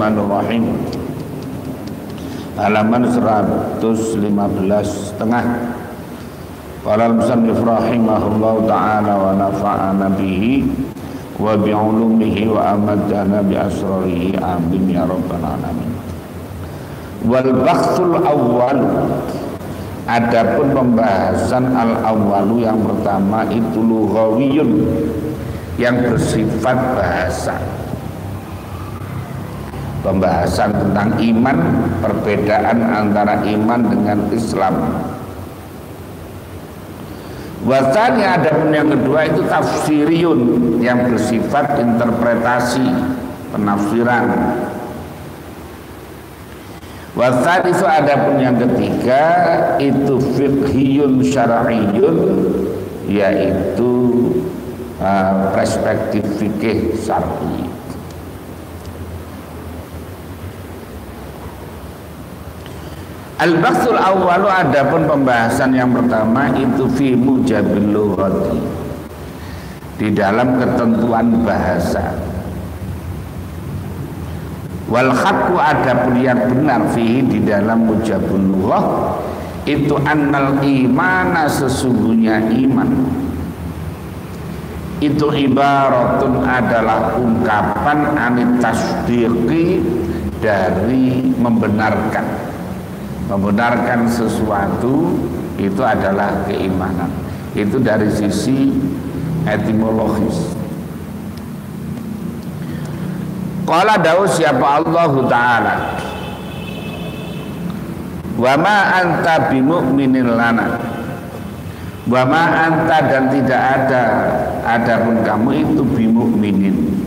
Bismillahirrahmanirrahim. Halaman 115 setengah. Qala al-musannif rahimahullahu ta'ala wa nafa'ana bihi wa bi'ulumihi wa amadana bi asrarihi amin ya rabbal alamin. Wal bakhsul awwal, adapun pembahasan al-awwalu yang pertama itu lughawiyun, yang bersifat bahasa. Pembahasan tentang iman, perbedaan antara iman dengan Islam. Wasani, adapun yang kedua itu tafsiriyun, yang bersifat interpretasi, penafsiran. Wasani itu adapun yang ketiga itu fiqhiyun syar'iyun, yaitu perspektif fikih syar'i. Al-bahsul awwalu, adapun pembahasan yang pertama itu fi mujabil lughati, di dalam ketentuan bahasa. Wal haqqu, adapun yang benar fihi, di dalam mujabul lughah itu annal imana, sesungguhnya iman itu ibaratun, adalah ungkapan anit tasdiqi, dari membenarkan. Membenarkan sesuatu itu adalah keimanan. Itu dari sisi etimologis. Qala dawu siapa Allah Ta'ala, wa ma anta bimu'minin lana, wa ma anta, dan tidak ada, adapun kamu itu bimu'minin,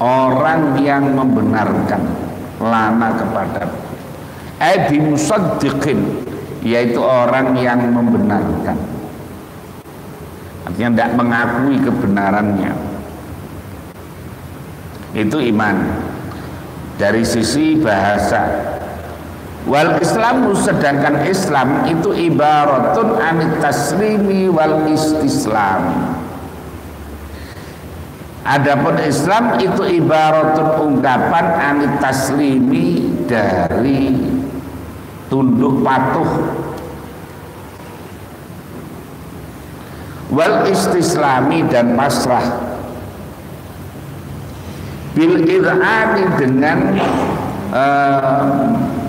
orang yang membenarkan, lana kepadaku, bimusaddiqin, yaitu orang yang membenarkan, artinya tidak mengakui kebenarannya. Itu iman dari sisi bahasa. Wal Islamu, sedangkan Islam itu ibaratun anit taslimi wal istislam. Adapun Islam itu ibaratun ungkapan anit taslimi, dari tunduk patuh, wal istislami, dan pasrah, bil ir'ani, dengan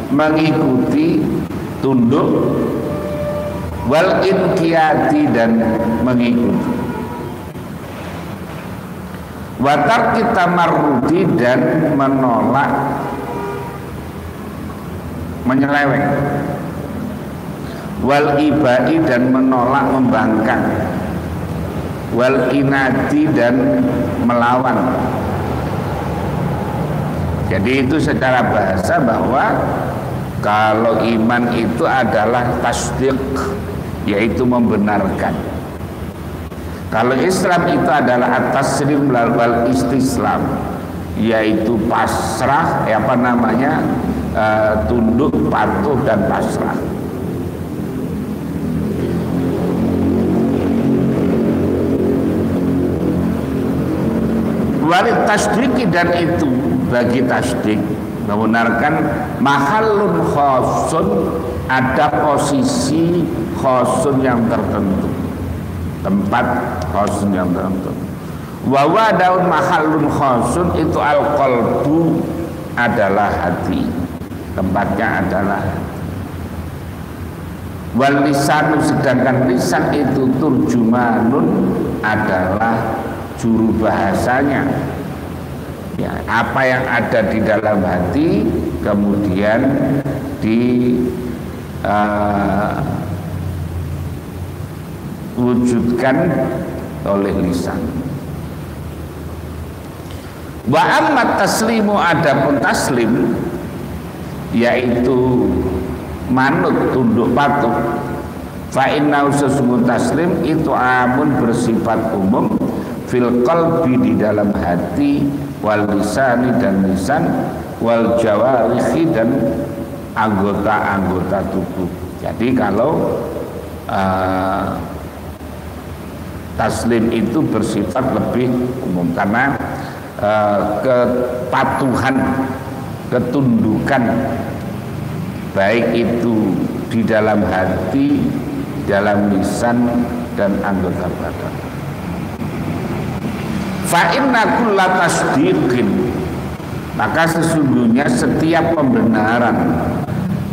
mengikuti, tunduk, wal inqiyati, dan mengikuti, watar kita marudi, dan menolak, menyeleweng, wal ibai, dan menolak, membangkang, wal inadi, dan melawan. Jadi itu secara bahasa bahwa kalau iman itu adalah tasdiq, yaitu membenarkan. Kalau Islam itu adalah at-taslim wal istislam, yaitu pasrah, tunduk, patuh, dan pasrah. Walid tasdiki, dan itu bagi tasdik, membenarkan, mahallun khosun, ada posisi khosun yang tertentu, tempat khosun yang tertentu. Wa daun mahallun khosun, itu al-qalbu, adalah hati, tempatnya adalah hati. Wal lisanu, sedangkan lisan itu turjumanun, adalah juru bahasanya, ya, apa yang ada di dalam hati kemudian diwujudkan oleh lisan. Wa amma taslimu, adapun taslim, yaitu manut, tunduk patuh, fa innahu, sesungguhnya taslim itu amun, bersifat umum, fil qalbi, di dalam hati, wal lisani, dan lisan, wal jawarihi, dan anggota-anggota tubuh. Jadi kalau taslim itu bersifat lebih umum, karena kepatuhan ketundukan, baik itu di dalam hati, dalam lisan dan anggota badan. Fa inna kulla tasdiqin, maka sesungguhnya setiap pembenaran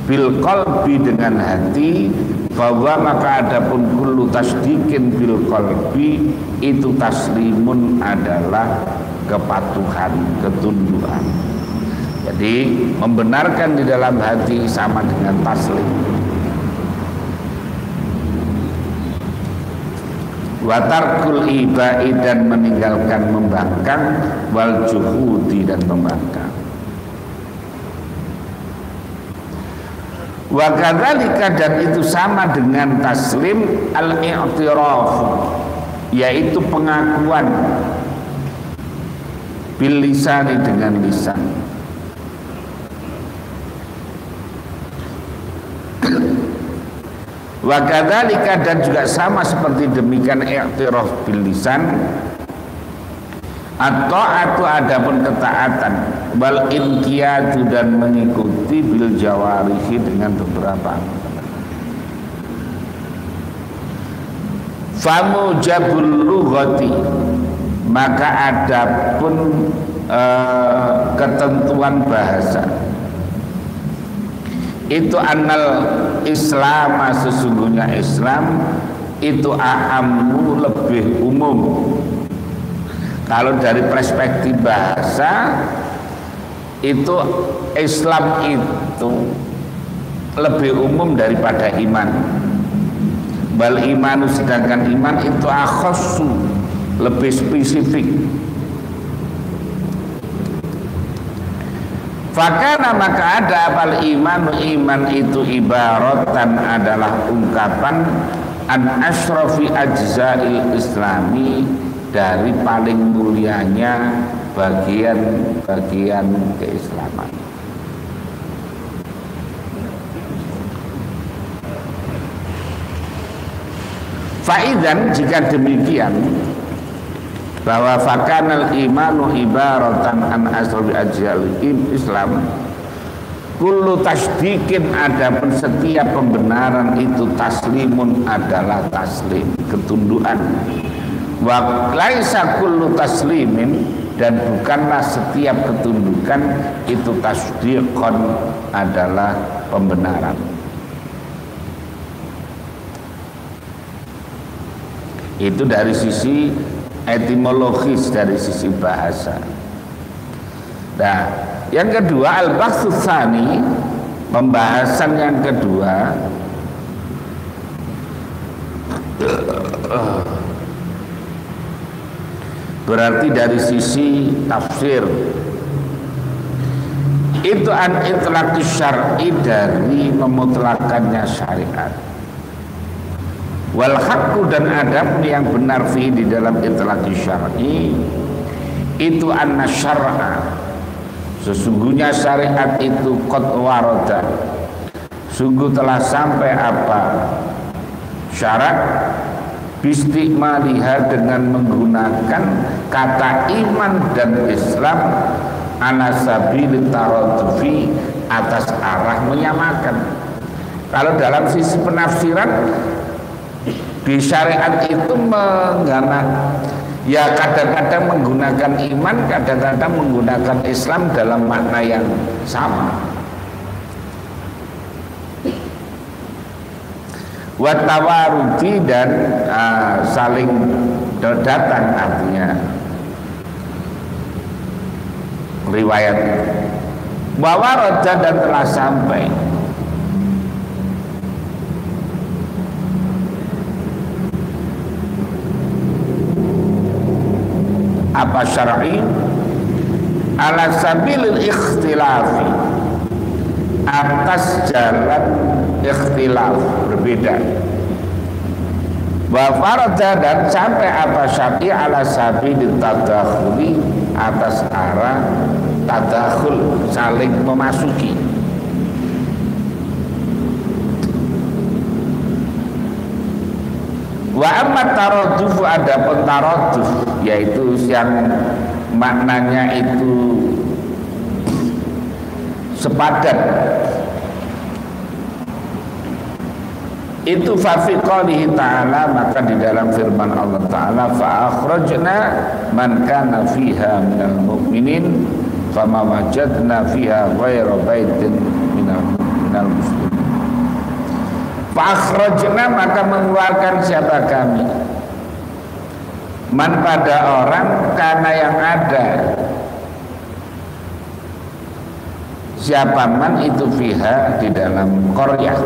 bil qalbi dengan hati, bahwa maka adapun kullu tasdiqin bil qalbi itu taslimun adalah kepatuhan, ketundukan. Jadi membenarkan di dalam hati sama dengan taslim. Wa tarkul ibai, dan meninggalkan membangkang, wal juhudi, dan membangkang. Wa kadzalika, dan itu sama dengan taslim al-i'tiraf, yaitu pengakuan bil lisani, dengan lisan. Wa kadzalika, dan juga sama seperti demikian i'tiraf bil lisan, at-ta'atu, adapun ketaatan, wal inqiyadu, dan mengikuti bil jawarihi, dengan beberapa anggota. Famujabul lughati, maka adapun ketentuan bahasa itu annal Islam, sesungguhnya Islam itu a'ammu, lebih umum. Kalau dari perspektif bahasa itu Islam itu lebih umum daripada iman. Bal imanu, sedangkan iman itu akhassu, lebih spesifik. Fakana, maka ada apal iman, iman itu ibaratan, adalah ungkapan an asrafi ajza'il islami, dari paling mulianya bagian-bagian keislaman. Faidan, jika demikian, bahwa fakanal imanu ibaratan an asrafi ajza'il Islam, kullu tasdiqin, adapun setiap pembenaran itu taslimun, adalah taslim, ketundukan. Wa laisa kullu taslimin, dan bukanlah setiap ketundukan itu tasdiqon, adalah pembenaran. Itu dari sisi etimologis, dari sisi bahasa. Nah, yang kedua, al-bahsu tsani, pembahasan yang kedua, berarti dari sisi tafsir itu an itlaqis syar'i, dari memutlakannya syariat, wal haqqu, dan adab yang benar fi, di dalam itlaqis syar'i itu anna syar'a, sesungguhnya syariat itu qad warada, sungguh telah sampai apa syarat, bistikmaliha, dengan menggunakan kata iman dan Islam, ala sabilit taraddufi, atas arah menyamakan. Kalau dalam sisi penafsiran di syariat itu menggana, ya kadang-kadang menggunakan iman, kadang-kadang menggunakan Islam dalam makna yang sama. Watawarudi, dan saling datang, artinya riwayat wawaroda, dan telah sampai. Apa syar'i ala sabilil ikhtilafi, atas jalan ikhtilaf, berbeda. Wa farada, dan sampai apa syar'i ala sabilit tadakhuli, atas arah tadakhul, saling memasuki. Wa amma taraduf, adapun taraduf, yaitu yang maknanya itu sepadan. Itu fa fi qoulihi ta'ala, maka di dalam firman Allah Ta'ala, fa akhrajna man kana fiha minal mu'minin fama wajadna fiha ghaira baitin minal muslimin. Fa akhrajna, maka mengeluarkan siapa kami, man pada orang, karena yang ada siapa man itu fiha di dalam qaryah,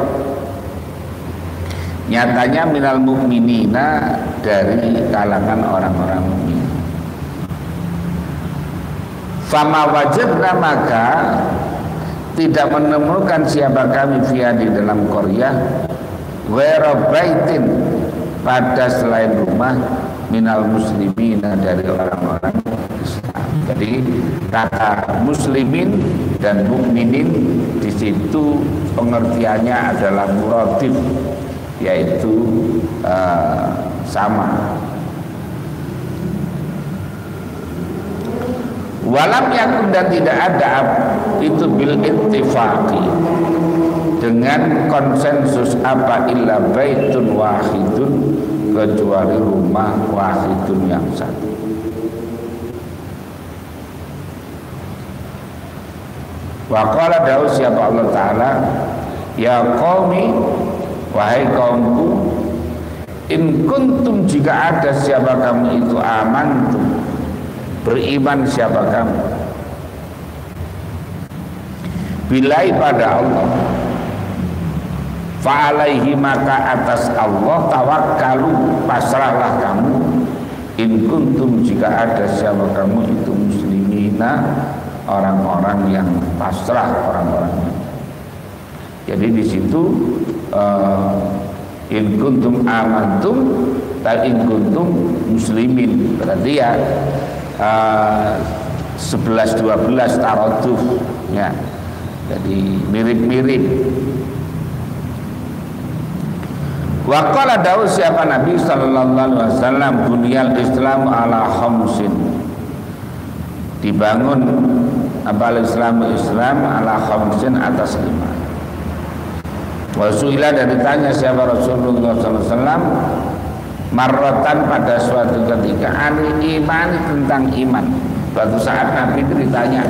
nyatanya minal mu'minina dari kalangan orang-orang mukmin. Fama wajadna, maka tidak menemukan siapa kami fiha di dalam qaryah ghaira baitin, pada selain rumah, minal muslimina dari orang-orang Islam. Jadi kata muslimin dan mukminin di situ pengertiannya adalah muratif, yaitu sama. Walam yakun, dan tidak ada itu bil ittifaqi, dengan konsensus apa, illa baitun wahidun, kecuali rumah wahidun yang satu. Wa qala dawu siapa Allah Ta'ala, ya qaumi, wahai kaumku, in kuntum, jika ada siapa kamu itu amantum, beriman siapa kamu, bilai pada Allah, fa'alaihi, maka atas Allah, tawakkalu, pasrahlah kamu, in kuntum, jika ada siapa kamu itu muslimina, orang-orang yang pasrah, orang-orang. Jadi di situ in kuntum amantum dan in kuntum muslimin, berarti ya 11-12 taraduf ya, jadi mirip-mirip. Wa qala dawu siapa Nabi sallallahu alaihi wasallam, bunyal Islam ala khamsin, dibangun abal Islam ala khamsin, atas 5. Wasuila, dan ditanya siapa Rasulullah SAW marrotan pada suatu ketika, anil iman, tentang iman. Suatu saat Nabi itu ditanya,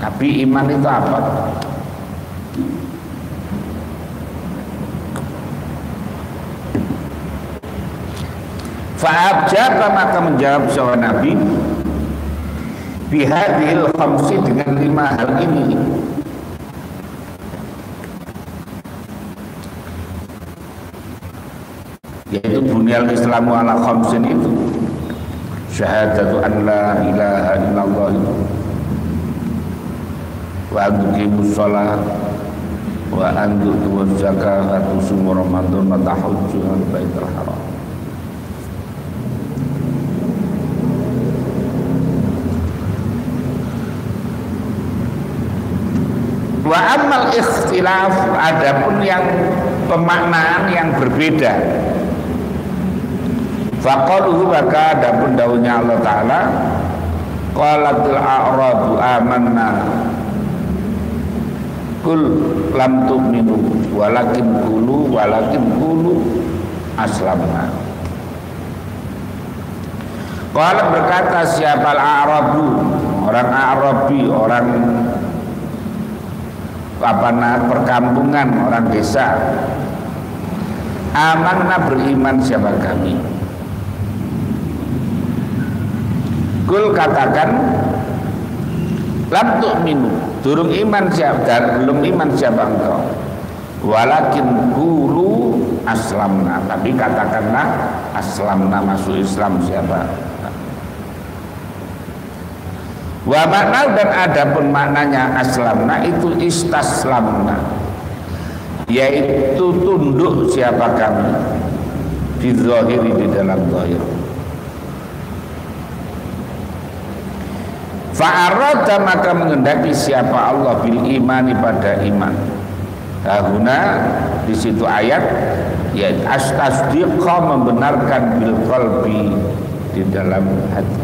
Nabi, iman itu apa? Fa'abjaba, maka menjawab seorang Nabi, bihadil khamsi, dengan 5 hal ini. Yaitu bunyal Islamu ala khamsin, itu syahadatu an la ilaha illallah, wa antuqimus shalah, wa antu'tuwaz zakah, wa tusumu ramadan, wa tahujjul baitul haram. Wa amal ikhtilaf, adapun yang pemaknaan yang berbeda, faqaluhu, maka adapun daunnya Allah Ta'ala, qalatil a'rabu amanna, kul lam tu'minu walakin qulu aslamna. Qala, berkata siapa al-a'rabu, orang Arabi, orang perkampungan, orang desa, amanna, beriman siapa kami. Kul, katakan, lam tu'minu, durung iman siapa, belum iman siapa engkau, walakin qulu aslamna, tapi katakanlah aslamna, masuk Islam siapa. Wa makna, dan adapun maknanya aslamna itu istaslamna, yaitu tunduk siapa kami, di zahiri, di dalam zahir. Fa'arada, maka mengendaki siapa Allah, bil imani, pada iman. Tahuna, di situ ayat, yaitu astasdiqa, membenarkan, bil qalbi, di dalam hati.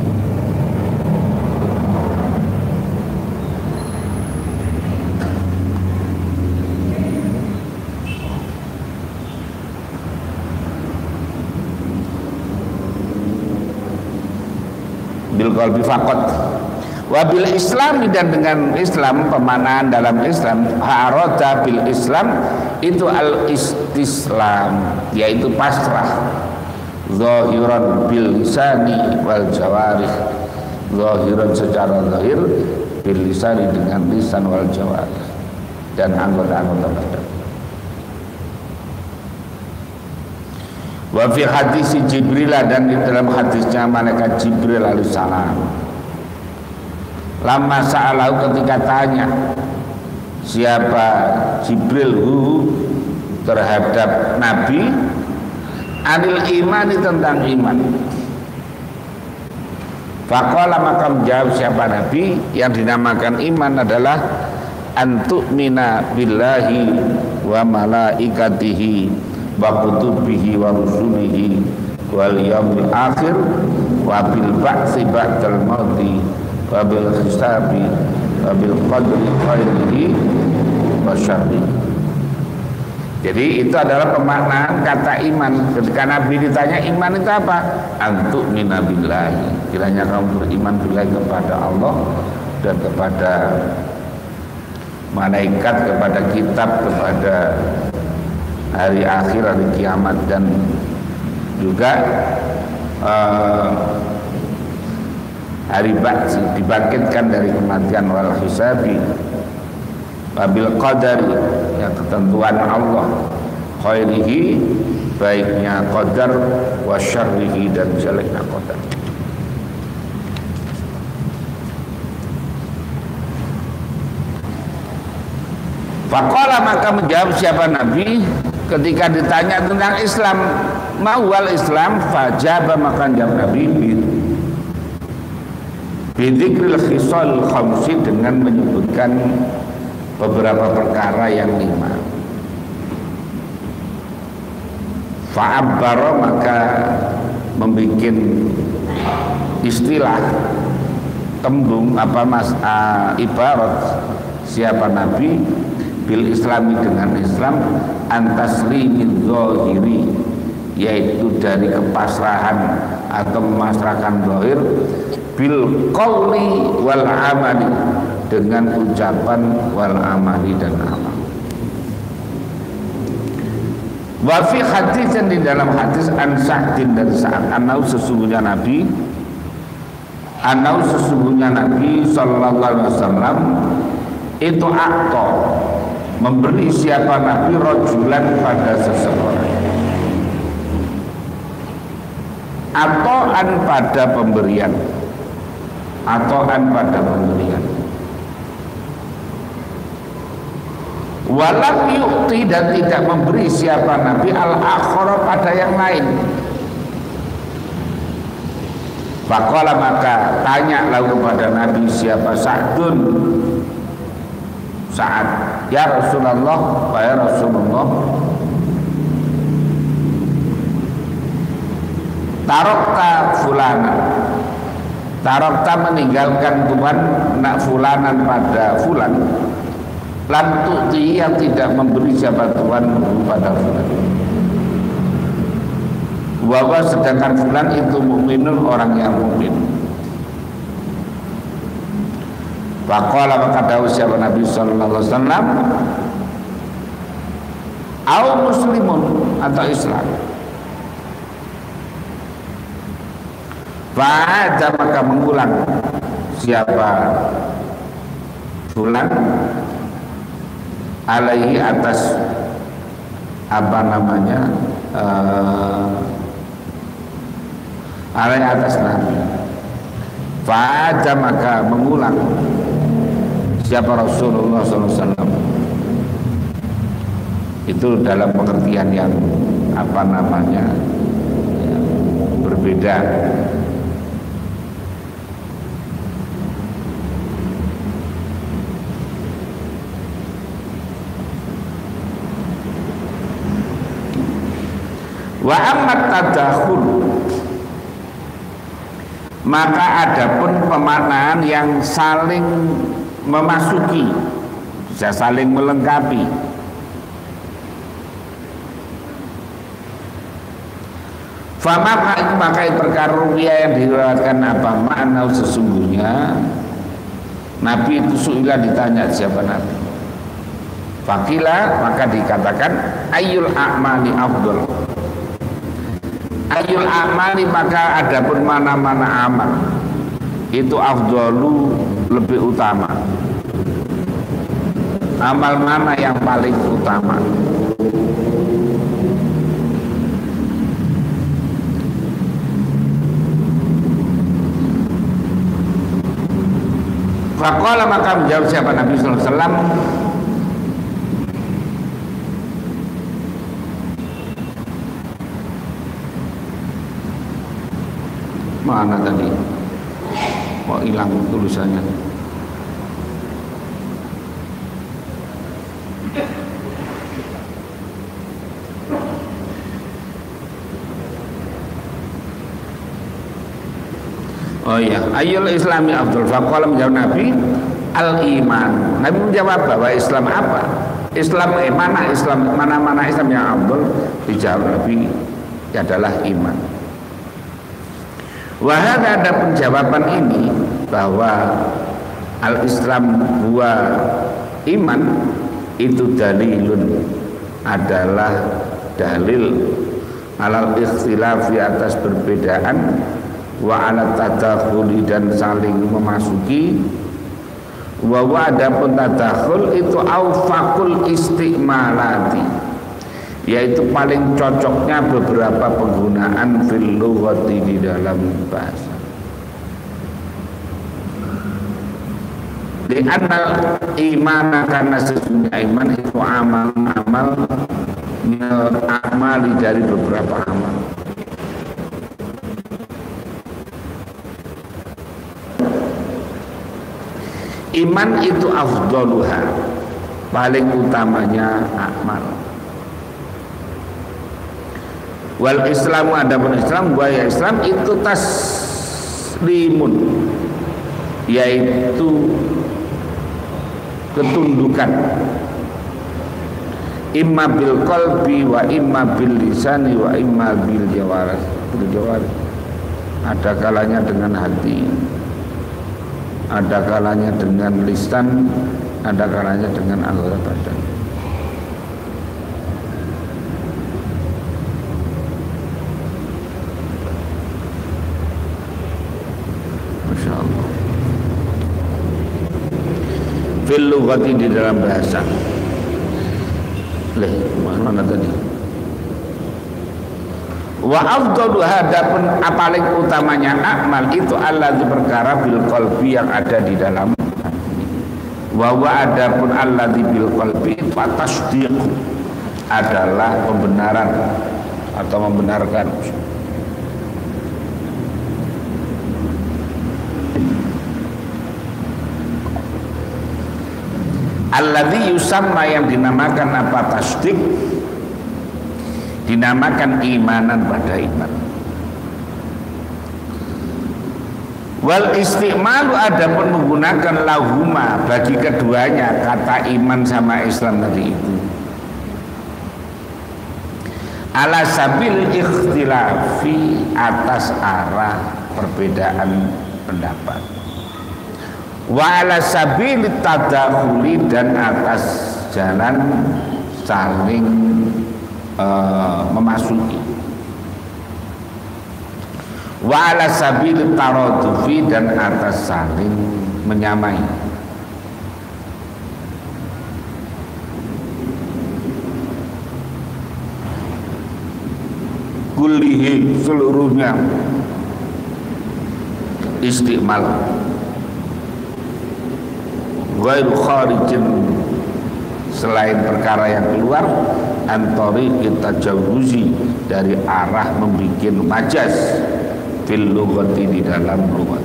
bil qalbi faqat. Wabil Islami, dan dengan Islam, pemaknaan dalam Islam, harota bil Islam itu al istislam, yaitu pasrah. Zahiran bil lisani wal jawarih, zahiran secara zahir, bil lisani dengan lisan wal jawarih dan anggota-anggota badan. Wa fi hadis Jibril, dan di dalam hadisnya malaikat Jibril alaihissalam, lama sa'alahu, ketika tanya siapa Jibril terhadap Nabi, anil imani, tentang iman. Faqala, maka menjawab siapa Nabi, yang dinamakan iman adalah antu'mina billahi wa malaikatihi wa kutubihi wa rusulihi wal yaumil akhir wa bil ba'tsi ba'dal mauti wa bil hisabi wa bil qadri khairihi wa syarrihi. Jadi itu adalah pemaknaan kata iman. Ketika Nabi ditanya iman itu apa? Antu'mina billahi, kiranya kamu beriman billahi, kepada Allah dan kepada malaikat, kepada kitab, kepada hari akhir, hari kiamat, dan juga hari ba'ts, dibangkitkan dari kematian, wal hisabi, wabil qadari, ya ketentuan Allah, khairihi, baiknya qadar, wa syarrihi, dan jeleknya qadar. Faqala, maka menjawab siapa Nabi ketika ditanya tentang Islam, ma'wal Islam, fajaba, maka jawab Nabi bidzikril khisal khamsi, dengan menyebutkan beberapa perkara yang 5. Fa'abbara, maka membuat istilah, tembung ibarat siapa Nabi bil islami, dengan Islam, antaslimin zahiri, yaitu dari kepasrahan atau memasrahkan zahir, bil qawli wal amali, dengan ucapan, wal amali, dan amal. Wa fi hadis, di dalam hadis an Sa'din, dari Sa'ad, anau sesungguhnya Nabi sallallahu alaihi wasallam itu akto, memberi siapa Nabi rojulan, pada seseorang, atoan, pada pemberian, atoan, pada pemberian, walam yukti, dan tidak memberi siapa Nabi al-akhara, pada yang lain. Faqala, maka tanya lalu kepada Nabi siapa Sa'dun, Sa'ad, ya Rasulullah, wahai Rasulullah, tarokta fulana, tarokta, meninggalkan Tuhan, nak fulanan, pada fulan, lam tu'ti, yang tidak memberi siapa Tuhan pada fulan, bahwa sedangkan fulan itu mukminun, orang yang mukmin. Faqala, maka dawuh siapa Nabi sallallahu alaihi wasallam, au muslimun, atau Islam. Fa'ada, maka mengulang siapa fulan alaihi, atas apa namanya, alaihi, atas Nabi. Fa'ada, maka mengulang siapa Rasulullah SAW. Itu dalam pengertian yang apa namanya, ya, berbeda. Wa ammat tadakhul, maka adapun pemaknaan yang saling memasuki, bisa saling melengkapi. maka perkara ruwiyah yang diriwayatkan apa makna sesungguhnya Nabi itu suila ditanya siapa Nabi. Fakila maka dikatakan ayyul a'mali afdal. Ayyul a'mali maka adapun mana-mana amal itu afdalu lebih utama. Amal mana yang paling utama? Faqala maka menjawab siapa Nabi sallallahu alaihi wasallam mana tadi? Kok hilang tulisannya? Oh iya, ayyul islami afdal. Faqala menjawab Nabi al-iman. Nabi menjawab bahwa Islam apa? Islam mana Islam mana Islam yang afdal? Dijawab Nabi adalah iman. Wahada ada penjawaban ini bahwa al-Islam huwa iman itu dalilun adalah dalil alal ikhtilafi atas perbedaan wa ala tadakhuli dan saling memasuki wa adapun tadakhul itu aufaqul istimalati yaitu paling cocoknya beberapa penggunaan fil lughati di dalam bahasa. Li'anna iman karena sesungguhnya iman itu amal-amal amali dari beberapa amal. Iman itu afdaluha, paling utamanya amal. Wal Islamu adapun Islam wa ya Islam itu taslimun, yaitu ketundukan. Imma bil qalbi wa imma bil lisani wa imma bil jawarih. Ada kalanya dengan hati, ada kalanya dengan lisan, ada kalanya dengan anggota badan. Masya Allah. Fil lughati di dalam bahasa. Mana tadi? Wa afdalu hadapun paling utamanya amal itu allazi perkara bil qalbi yang ada di dalam hati. Wa adapun allazi bil qalbi fatasdiq adalah pembenaran atau membenarkan. Allazi yusamma yang dinamakan apa tasdik, dinamakan imanan pada iman. Wal istimalu adapun menggunakan lahuma bagi keduanya kata iman sama Islam tadi itu ala sabil ikhtilafi atas arah perbedaan pendapat. Wa ala sabil tadakhuli dan atas jalan saling memasuki. Wa ala sabil taradufi dan atas saling menyamai. Kullihi seluruhnya istiqmal ghairu kharijin selain perkara yang keluar antori kita jauzi dari arah membikin majaz fil lughati di dalam lughat.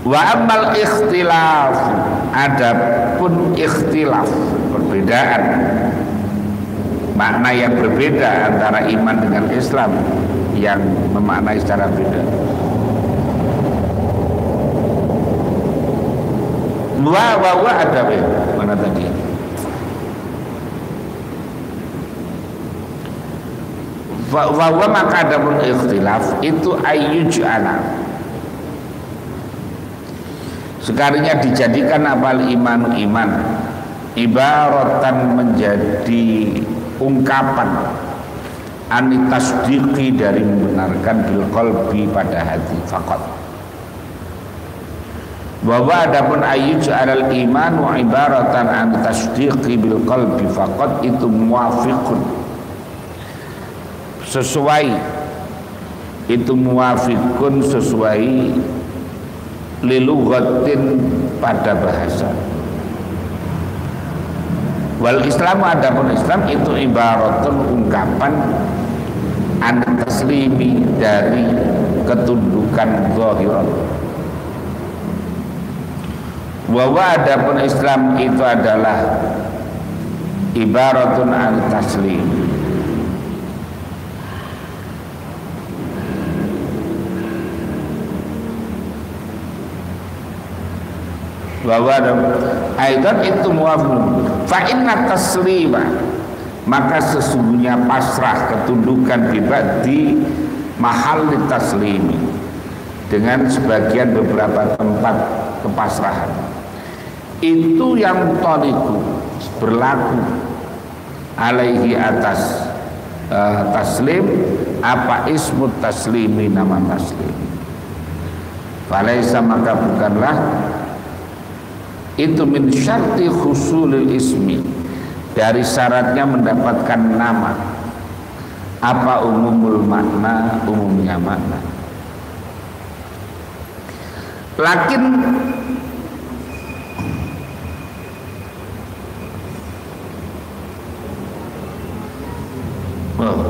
Wa amal ikhtilaf adapun ikhtilaf perbedaan makna yang berbeda antara iman dengan Islam yang memaknai secara beda. Wa ada mana tadi? Wa maka ada pun ikhtilaf itu ayyuj'ala, sekalinya dijadikan apal imanu iman ibaratan menjadi ungkapan anitasdiqi dari membenarkan bil qalbi pada hati faqat. Bahwa adapun ayyuj'alal iman wa ibaratan anitasdiqi bil qalbi faqat itu muwafiqun, sesuai, itu muwafiqun sesuai lilughatin pada bahasa. Wal Islam adapun Islam itu ibaratun ungkapan an taslimi dari ketundukan zahiran. Wa adapun Islam itu adalah ibaratun an taslim, bahwa aidan itu muafun fa inna taslima, maka sesungguhnya pasrah ketundukan di mahal taslimi dengan sebagian beberapa tempat kepasrahan itu yang toliku berlaku alaihi atas taslim apa ismut taslimi, nama taslim. Falaisa maka bukanlah itu min syarti khusulil ismi, dari syaratnya mendapatkan nama apa umumul makna, umumnya makna. Lakin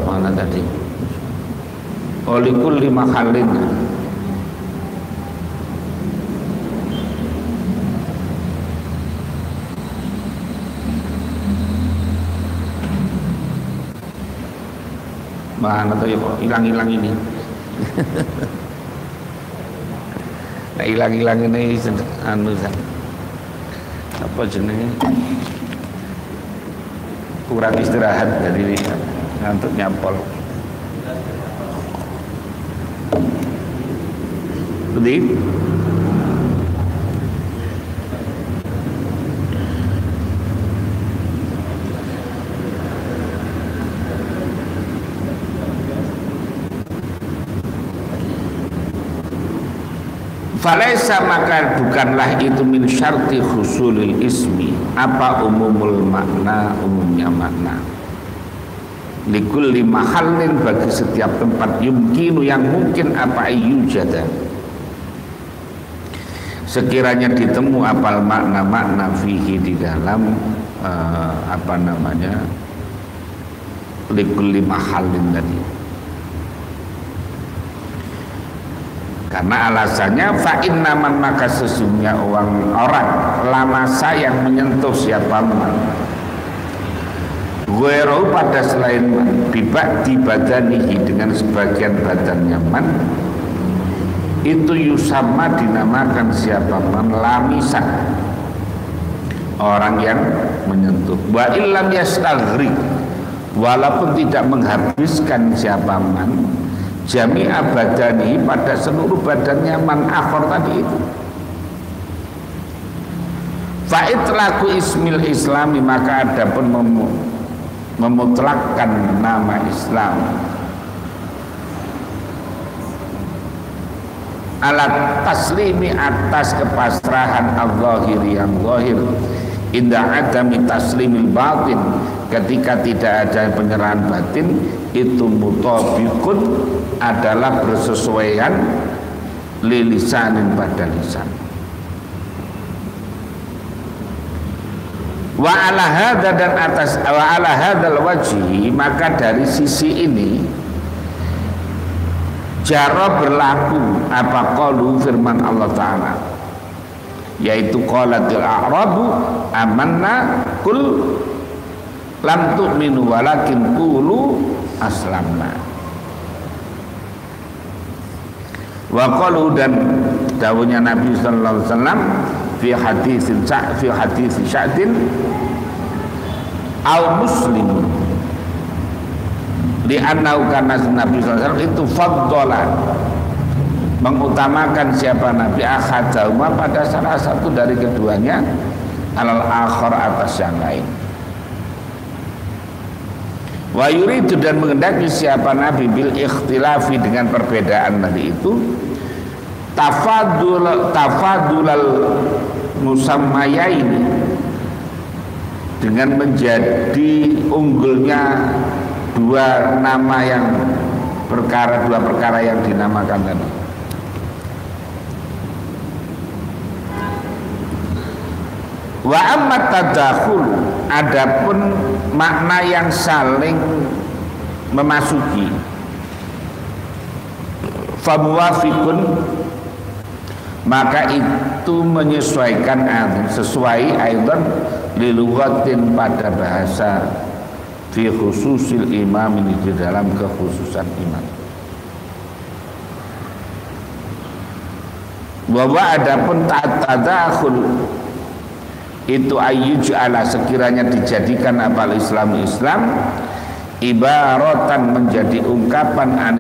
mana tadi? Olikul lima khalin. Mana tuh ya kok hilang-hilang ini. Nah, hilang-hilang ini anu apa jenenge? Kurang istirahat jadi ngantuk nyampol. Betul? Falaisa maka bukanlah itu min syarti khusulil ismi apa umumul makna, umumnya makna. Likulli mahallin, bagi setiap tempat yumkinu yang mungkin apa ayyujada, sekiranya ditemu apal makna-makna fihi di dalam apa namanya likulli mahallin tadi. Karena alasannya fa inna man, maka sesungguhnya orang lamasa yang menyentuh siapa man ghairu pada selain man bibakti badanihi, dengan sebagian badannya man itu yusama dinamakan siapa man lamisa, orang yang menyentuh. Wa illam yastaghriq, walaupun tidak menghabiskan siapa man jami'a badani, pada seluruh badannya man akhor tadi itu. Fa'itlaqu ismil islami, maka adapun memutlakkan nama Islam alat taslimi, atas kepasrahan al-zahiri yang zahir, indah adami taslimil batin, ketika tidak ada penyerahan batin, itu mutabiqun, adalah bersesuaian lilisanin pada lisan. Wa ala hadza, dan atas wa ala hadzal wajhi, maka dari sisi ini cara berlaku apa qaulu firman Allah Ta'ala, yaitu qalatil a'rabu amanna kul lam tu'minu walakin qulu aslamna. Wa qalu, dan dawuhnya Nabi sallallahu alaihi wasallam fi hadis Sya'din al muslimun li'annahu kana Nabi sallallahu alaihi wasallam itu faddala mengutamakan siapa Nabi ahadahuma pada salah satu dari keduanya alal akhar atas yang lain. Wa yuridu dan menghendaki siapa Nabi bil ikhtilafi dengan perbedaan tadi itu tafadulal musammayaini dengan menjadi unggulnya dua perkara yang dinamakan tadi. Wa amma tadakhul adapun makna yang saling memasuki famuwafiqun maka itu menyesuaikan sesuai aidan lilughatin pada bahasa fi khususil imam ini di dalam kekhususan imam. Bahwa adapun tadakhul itu ayyuj'ala sekiranya dijadikan apal Islam ibaratan menjadi ungkapan